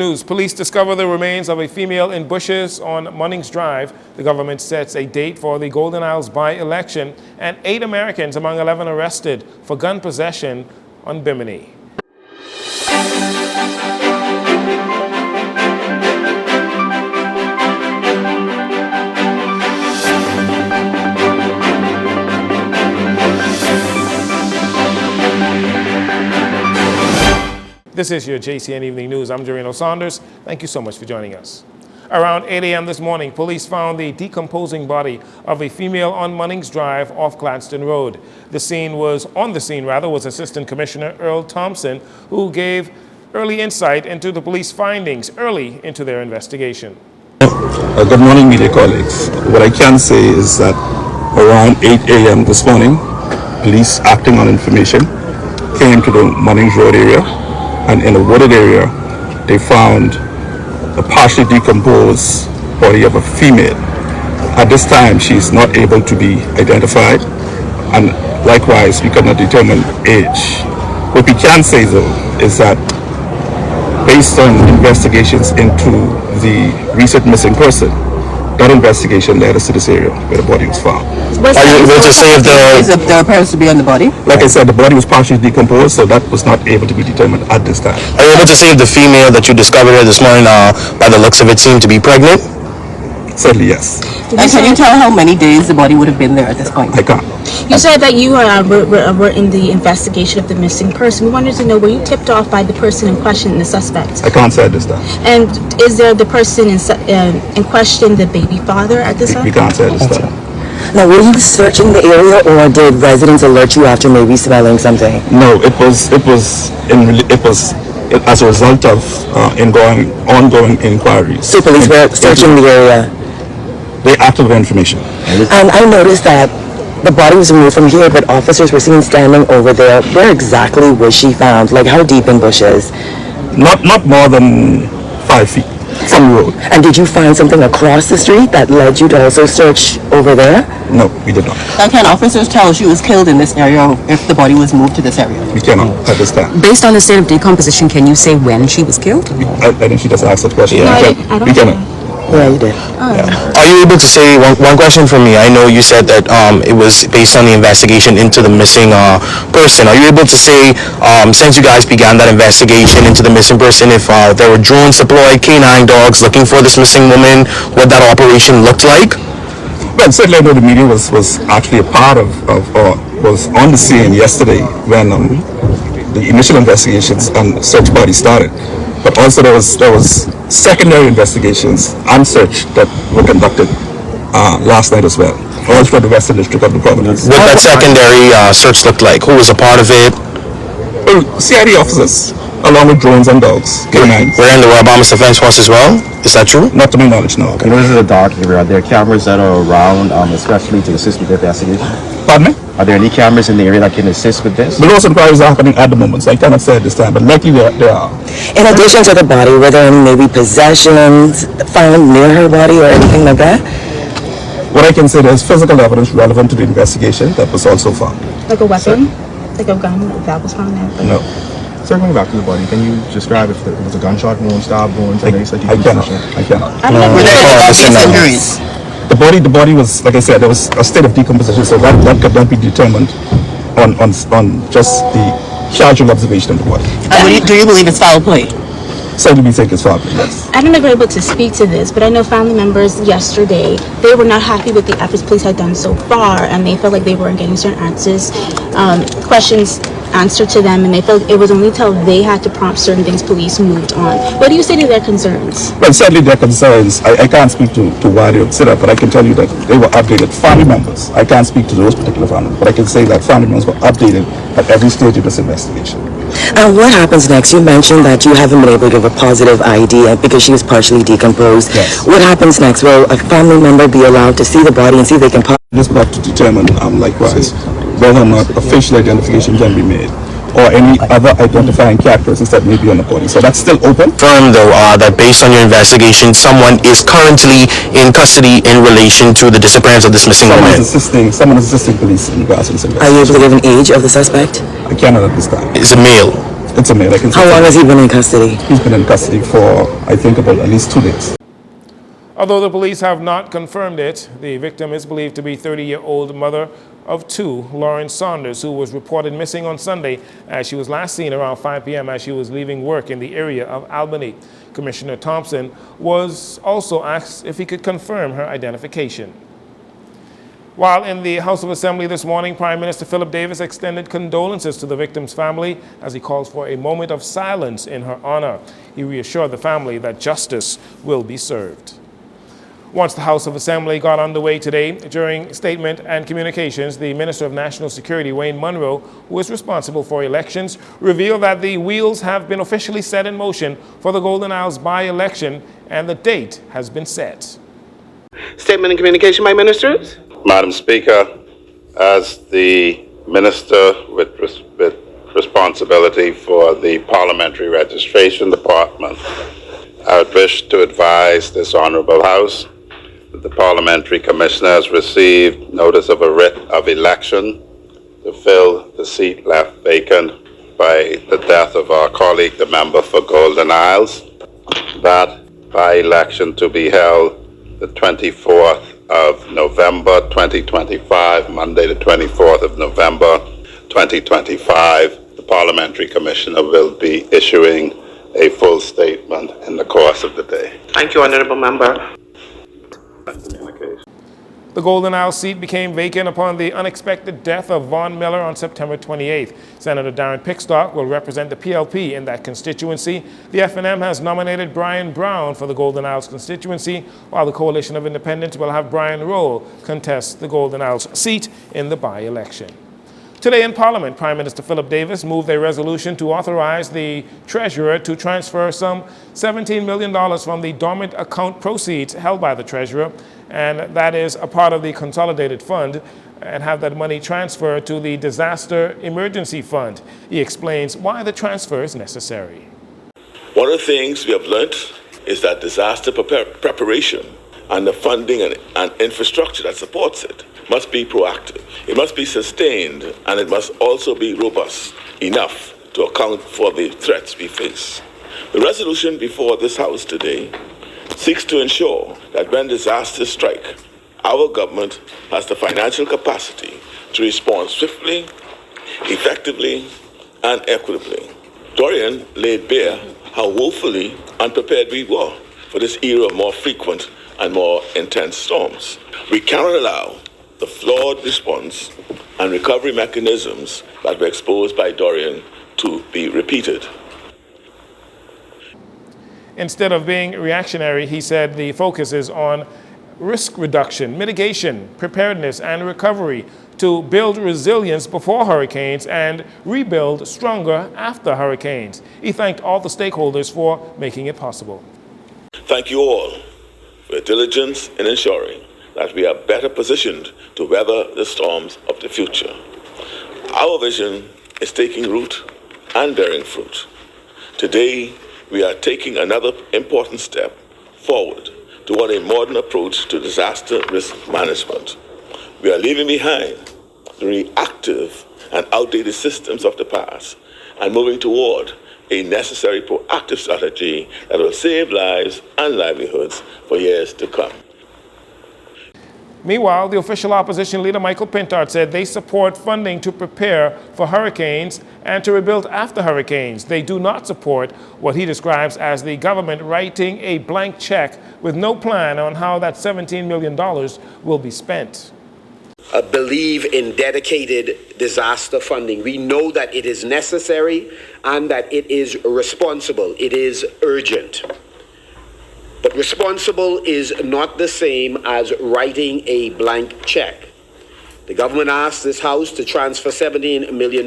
News. Police discover the remains of a female in bushes on Munnings Drive. The government sets a date for the Golden Isles by-election, and 8 Americans among 11 arrested for gun possession on Biminy. This is your JCN Evening News. I'm Jcn Saunders. Thank you so much for joining us. Around 8 a.m. this morning, police found the decomposing body of a female on Munnings Drive off Gladstone Road. On the scene was Assistant Commissioner Earl Thompson, who gave early insight into the police findings early into their investigation. Good morning, media colleagues. What I can say is that around 8 a.m. this morning, police acting on information came to the Munnings Road area. And in a wooded area, they found a partially decomposed body of a female. At this time, she is not able to be identified, and likewise, we could not determine age. What we can say, though, is that based on investigations into the recent missing person, that investigation led us to this area where the body was found. Are you able to say if the appearance to be on the body? Like I said, the body was partially decomposed, so that was not able to be determined at this time. Are you able to say if the female that you discovered here this morning, by the looks of it, seemed to be pregnant? Certainly, yes. And can you tell how many days the body would have been there at this point? I can't. You said that you were in the investigation of the missing person. We wanted to know, were you tipped off by the person in question, the suspect? I can't say at this time. And is there the person in question, the baby father at this time? We can't say at this time. Now, were you searching the area, or did residents alert you after maybe smelling something? No, it was as a result of ongoing inquiries. So police were searching the area? They acted with information. And I noticed that the body was removed from here, but officers were seen standing over there. Where exactly was she found? Like, how deep in bushes? Not more than 5 feet from the road. And did you find something across the street that led you to also search over there? No, we did not. Now, can officers tell she was killed in this area if the body was moved to this area? We cannot at this time. Based on the state of decomposition, can you say when she was killed? I think she just asked that question. Yeah. We cannot. Yeah, you did. Are you able to say, one question for me, I know you said that it was based on the investigation into the missing person. Are you able to say, since you guys began that investigation into the missing person, if there were drones deployed, canine dogs looking for this missing woman, what that operation looked like? Well, certainly I know the media was actually a part of was on the scene yesterday when the initial investigations and search party started. But also there was secondary investigations and search that were conducted last night as well, all throughout the Western District of the province. What that secondary search looked like? Who was a part of it? Well, CID officers, along with drones and dogs, canines. We're in the Royal Bahamas Defense Force as well? Is that true? Not to my knowledge, no. You know, this is a dark area. Are there cameras that are around, especially to assist with the investigation? Pardon me? Are there any cameras in the area that can assist with this? But also inquiries are happening at the moment, so I cannot say at this time, but likely there are. In addition to the body, were there any maybe possessions found near her body or anything like that? What I can say, there's physical evidence relevant to the investigation that was also found. Like a weapon? Like a gun that was found there? No. Circling back to the body, can you describe if it was a gunshot wound, stab wounds, and I cannot. Were there any obvious injuries? The body was, like I said, there was a state of decomposition, so that could not be determined on just the casual observation of the body. Do you believe it's foul play? Certainly we think it's foul play, yes. I don't know if you're able to speak to this, but I know family members yesterday, they were not happy with the efforts police had done so far, and they felt like they weren't getting certain answers, questions answered to them, and they felt it was only till they had to prompt certain things police moved on. What do you say to their concerns? Well, certainly their concerns, I can't speak to why they would sit up, but I can tell you that they were updated. Family members, I can't speak to those particular families, but I can say that family members were updated at every stage of this investigation. And what happens next? You mentioned that you haven't been able to give a positive ID because she was partially decomposed. Yes. What happens next? Will a family member be allowed to see the body and see if they can... Just back to determine, likewise, whether or not official identification can be made. or any other identifying characteristics that may be on the body. So that's still open. Confirm though that based on your investigation, someone is currently in custody in relation to the disappearance of this missing woman. Someone is assisting police in regards to this investigation. Are you able to give an age of the suspect? I cannot at this time. It's a male. It's a male. How long has he been in custody? He's been in custody for, I think, about at least 2 days. Although the police have not confirmed it, the victim is believed to be 30-year-old mother of 2, Lauren Saunders, who was reported missing on Sunday as she was last seen around 5 p.m. as she was leaving work in the area of Albany. Commissioner Thompson was also asked if he could confirm her identification. While in the House of Assembly this morning, Prime Minister Philip Davis extended condolences to the victim's family as he calls for a moment of silence in her honor. He reassured the family that justice will be served. Once the House of Assembly got underway today, during statement and communications, the Minister of National Security, Wayne Munro, who is responsible for elections, revealed that the wheels have been officially set in motion for the Golden Isles by-election and the date has been set. Statement and communication by ministers. Madam Speaker, as the Minister with responsibility for the Parliamentary Registration Department, I would wish to advise this Honourable House that the Parliamentary Commissioner has received notice of a writ of election to fill the seat left vacant by the death of our colleague, the member for Golden Isles. That by-election to be held the 24th of November 2025, Monday the 24th of November 2025. The Parliamentary Commissioner will be issuing a full statement in the course of the day. Thank you, Honourable Member. The Golden Isles seat became vacant upon the unexpected death of Vaughn Miller on September 28th. Senator Darren Pickstock will represent the PLP in that constituency. The FNM has nominated Brian Brown for the Golden Isles constituency, while the Coalition of Independents will have Brian Rowe contest the Golden Isles seat in the by-election. Today in Parliament, Prime Minister Philip Davis moved a resolution to authorize the Treasurer to transfer some $17 million from the dormant account proceeds held by the Treasurer, and that is a part of the Consolidated Fund, and have that money transferred to the Disaster Emergency Fund. He explains why the transfer is necessary. One of the things we have learned is that disaster preparation and the funding and infrastructure that supports it must be proactive. It must be sustained, and it must also be robust enough to account for the threats we face. The resolution before this House today seeks to ensure that when disasters strike, our government has the financial capacity to respond swiftly, effectively, and equitably. Dorian laid bare how woefully unprepared we were for this era of more frequent and more intense storms. We cannot allow the flawed response and recovery mechanisms that were exposed by Dorian to be repeated. Instead of being reactionary, he said the focus is on risk reduction, mitigation, preparedness, and recovery to build resilience before hurricanes and rebuild stronger after hurricanes. He thanked all the stakeholders for making it possible. Thank you all for your diligence in ensuring that we are better positioned to weather the storms of the future. Our vision is taking root and bearing fruit. Today, we are taking another important step forward toward a modern approach to disaster risk management. We are leaving behind the reactive and outdated systems of the past and moving toward a necessary proactive strategy that will save lives and livelihoods for years to come. Meanwhile, the official opposition leader Michael Pintard said they support funding to prepare for hurricanes and to rebuild after hurricanes. They do not support what he describes as the government writing a blank check with no plan on how that $17 million will be spent. Believe in dedicated disaster funding. We know that it is necessary and that it is responsible. It is urgent. But responsible is not the same as writing a blank check. The government asked this House to transfer $17 million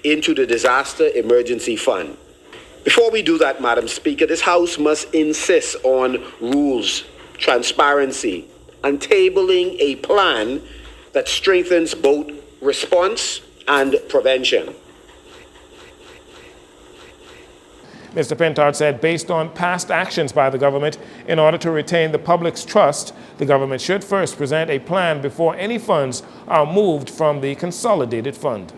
into the Disaster Emergency Fund. Before we do that, Madam Speaker, this House must insist on rules, transparency, and tabling a plan that strengthens both response and prevention. Mr. Pintard said based on past actions by the government, in order to retain the public's trust, the government should first present a plan before any funds are moved from the consolidated fund.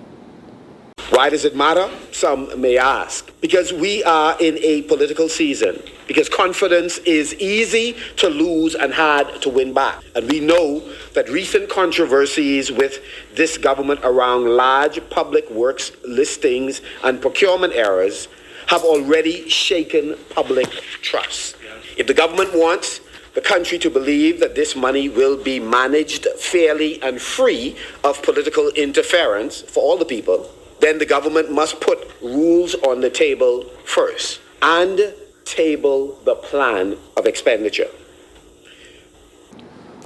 Why does it matter? Some may ask. Because we are in a political season. Because confidence is easy to lose and hard to win back. And we know that recent controversies with this government around large public works listings and procurement errors have already shaken public trust. If the government wants the country to believe that this money will be managed fairly and free of political interference for all the people, then the government must put rules on the table first and table the plan of expenditure.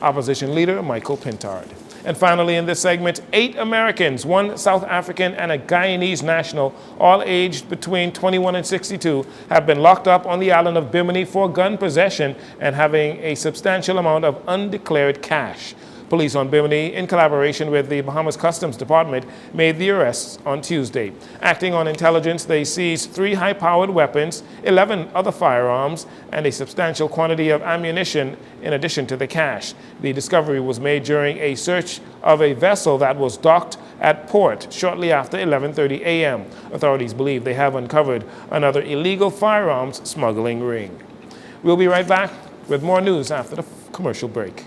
Opposition Leader Michael Pintard. And finally in this segment, 8 Americans, 1 South African and a Guyanese national, all aged between 21 and 62, have been locked up on the island of Biminy for gun possession and having a substantial amount of undeclared cash. Police on Bimini, in collaboration with the Bahamas Customs Department, made the arrests on Tuesday. Acting on intelligence, they seized 3 high-powered weapons, 11 other firearms, and a substantial quantity of ammunition in addition to the cash. The discovery was made during a search of a vessel that was docked at port shortly after 11:30 a.m. Authorities believe they have uncovered another illegal firearms smuggling ring. We'll be right back with more news after the commercial break.